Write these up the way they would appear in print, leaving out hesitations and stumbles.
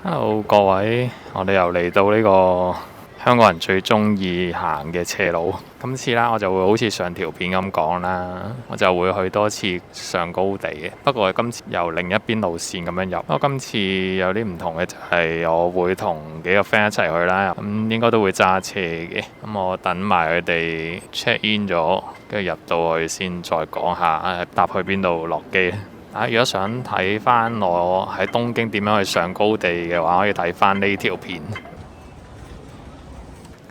Hello，各位，我哋又嚟到呢個香港人最中意行嘅斜路。今次啦，我就會好似上條片咁講啦，我就會去多次上高地嘅。不過今次由另一邊路線咁樣入。不過今次有啲唔同嘅就係我會同幾個 friend 一齊去啦。咁應該都會揸車嘅。咁我等埋佢哋 check in 咗，跟住入到去先再講下搭去邊度落機。如果想睇翻我喺東京點樣去上高地嘅話，可以睇翻呢條片。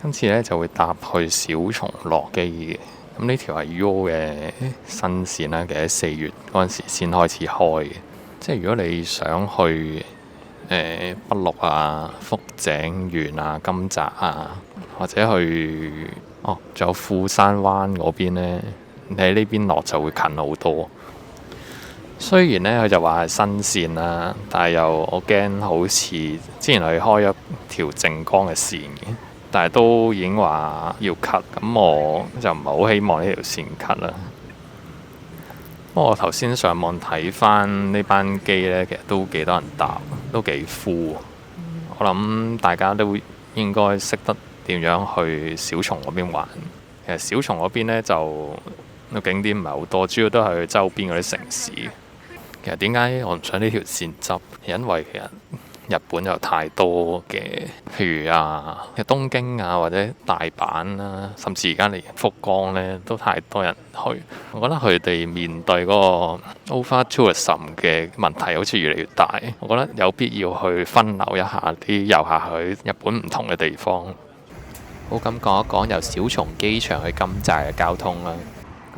今次呢就會搭去小松落機嘅。咁呢條係 U 嘅新線啦，其實喺4月嗰陣時先開始開嘅。即係如果你想去北陸啊、福井縣啊、金澤啊，或者去仲有富山灣嗰邊呢，你喺呢邊落就會近好多。雖然呢，佢就話係新線啦，但係又我驚好似之前佢開咗條靜岡嘅線嘅，但係都已經話要 cut，咁我就唔係好希望呢條線 cut 啦。不過我頭先上網睇翻呢班機呢，其實都幾多人搭，都幾 full。我諗大家都應該識得點樣去小松嗰邊玩。其實小松嗰邊呢，就景點唔係好多，主要都係去周邊嗰啲城市。其實點解我唔想呢條線執？因為其實日本有太多嘅，譬如東京啊，或者大阪啦，甚至而家嚟福岡呢，都太多人去。我覺得佢哋面對嗰個 over tourism 嘅問題好似越嚟越大。我覺得有必要去分流一下啲遊客去日本唔同嘅地方。好，咁講一講由小松機場去金澤嘅交通啦。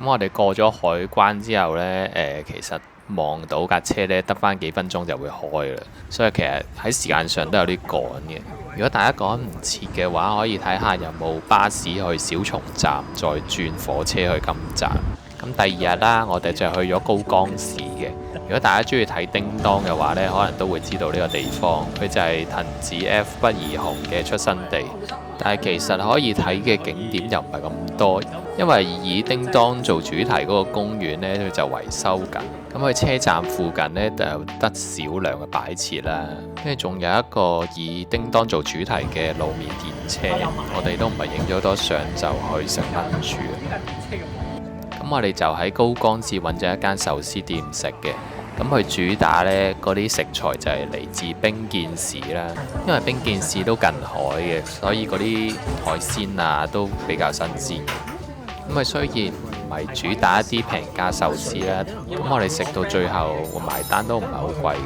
咁我哋過咗海關之後呢，其實望到架車呢，得返幾分鐘就會開啦，所以其實喺時間上都有啲趕嘅。如果大家趕唔切嘅話，可以睇下有冇巴士去小松站，再轉火車去金澤。咁第二日啦，我哋就去咗高岡市嘅。如果大家中意睇叮當嘅話呢，可能都會知道呢個地方，佢就係藤子 F 不二雄嘅出生地。但係其實可以睇嘅景點又唔係咁多，因為以叮當做主題嗰個公園呢，佢就維修緊。咁佢車站附近呢，就得少量嘅擺設啦，跟住仲有一個以叮當做主題嘅路面電車，我哋都唔係影咗多相就去食 lunch。咁我哋就喺高岡市揾咗一間壽司店食嘅。咁佢主打呢嗰啲食材就係嚟自冰見市啦，因為冰見市都近海嘅，所以嗰啲海鮮啊都比較新鮮。咁佢雖然唔係主打一啲平價壽司啦，咁我哋食到最後埋單都唔係好貴嘅。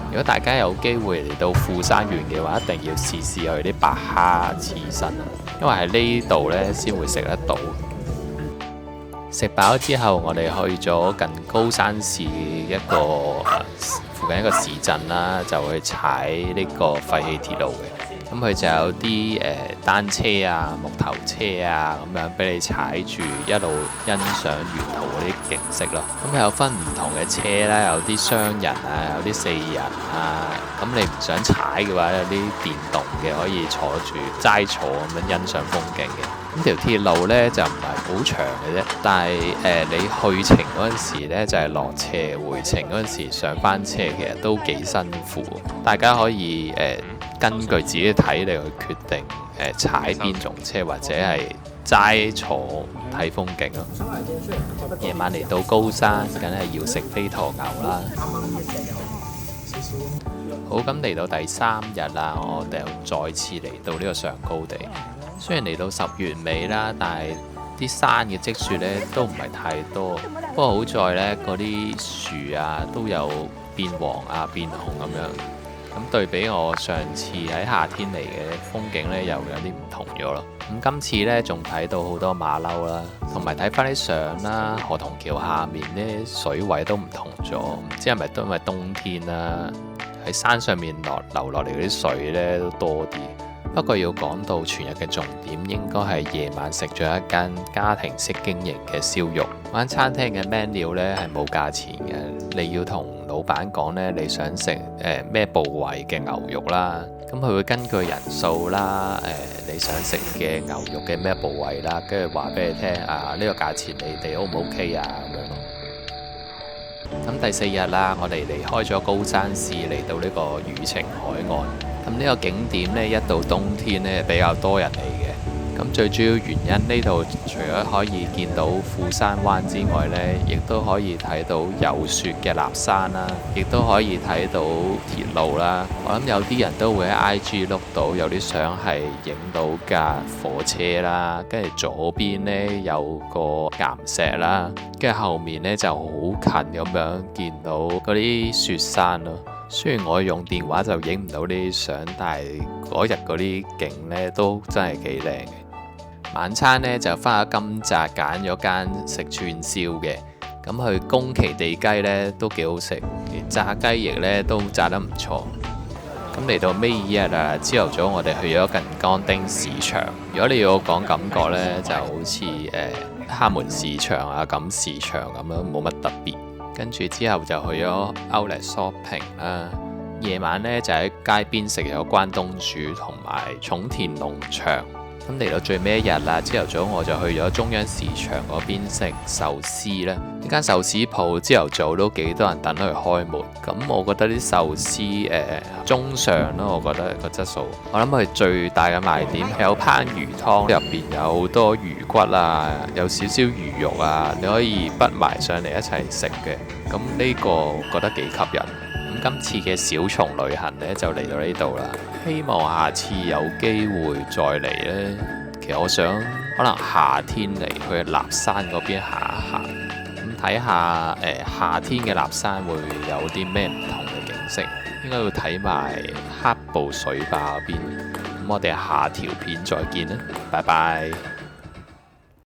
如果大家有機會嚟到富山縣嘅話，一定要試試佢啲白蝦刺身，因為喺呢度呢先會食得到。食飽之後，我哋去咗近高山市一個附近一個市鎮啦，就去踩呢個廢棄鐵路嘅。咁佢就有啲單車啊、木頭車啊咁樣俾你踩住，一路欣賞沿途嗰啲景色咯。咁有分唔同嘅車啦，有啲雙人啊，有啲4人啊。咁你唔想踩嘅話，有啲電動嘅可以坐住齋坐咁樣欣賞風景嘅。咁條鐵路呢就唔係好長嘅啫，但係你去程嗰陣時呢就係落車，回程嗰陣時上翻車，其實都幾辛苦。大家可以根據自己體力去決定踩邊種車，或者係齋坐睇風景咯。夜晚嚟到高山，梗係要食飛驒牛啦。好，咁嚟到第3日啦，我哋又再次嚟到呢個上高地。雖然嚟到10月尾啦，但係啲山嘅積雪呢都唔係太多。不過好在呢，嗰啲樹啊都有變黃啊、變紅咁樣。咁對比我上次喺夏天嚟嘅風景呢，又有啲唔同咗咯。咁今次呢，仲睇到好多馬騮啦，同埋睇翻啲相啦，河童橋下面呢水位都唔同咗，唔知係咪都因為冬天啦，喺山上面流落嚟嗰啲水呢都多啲。不過要講到全日嘅重點，應該係夜晚食咗一間家庭式經營嘅燒肉。嗰間餐廳嘅 menu 呢係冇價錢嘅，你要同老闆講呢，你想食咩部位嘅牛肉啦，咁佢會根據人數啦，你想食嘅牛肉嘅咩部位啦，跟住話俾你聽呢個價錢你哋 O 唔 OK 啊咁樣咯。咁第4日啦，我哋離開咗高山市，嚟到呢個雨晴海岸。咁呢個景點呢，一到冬天呢，比較多人嚟嘅。咁最主要原因呢度除咗可以見到富山灣之外呢，亦都可以睇到有雪嘅立山啦，亦都可以睇到鐵路啦。我諗有啲人都會喺 IG 碌到有啲相係影到架火車啦，跟住左邊呢有個岩石啦，跟住後面呢就好近咁樣見到嗰啲雪山咯。雖然我用電話就影唔到呢啲相，但係嗰日嗰啲景呢都真係幾靚嘅。晚餐呢就翻咗金澤揀咗間食串燒嘅，咁去宮崎地雞呢都幾好食，炸雞翼呢都炸得唔錯。咁嚟到尾2日啦，朝頭早我哋去咗近江町市場。如果你要我講感覺呢，就好似廈門市場啊、錦市場咁樣，冇乜特別。跟住之後就去咗 Outlet Shopping 啦。夜晚呢就喺街邊食咗關東煮同埋松田農場。咁嚟到最尾1日啦，朝頭早我就去咗中央市場嗰邊食壽司啦。呢間壽司鋪朝頭早都幾多人等佢開門。咁我覺得啲壽司中上咯，我覺得個質素。我諗佢最大嘅賣點有烹魚湯，入邊有好多魚骨啊，有少少魚肉啊，你可以畢埋上嚟一齊食嘅。咁呢個我覺得幾吸引。今次嘅小松旅行呢，就嚟到呢度啦，希望下次有機會再嚟呢。其實我想可能夏天嚟去立山嗰邊行一行，咁睇下夏天嘅立山會有啲咩唔同嘅景色，應該要睇埋黑部水壩嗰邊。咁我哋下條片再見啦，拜拜。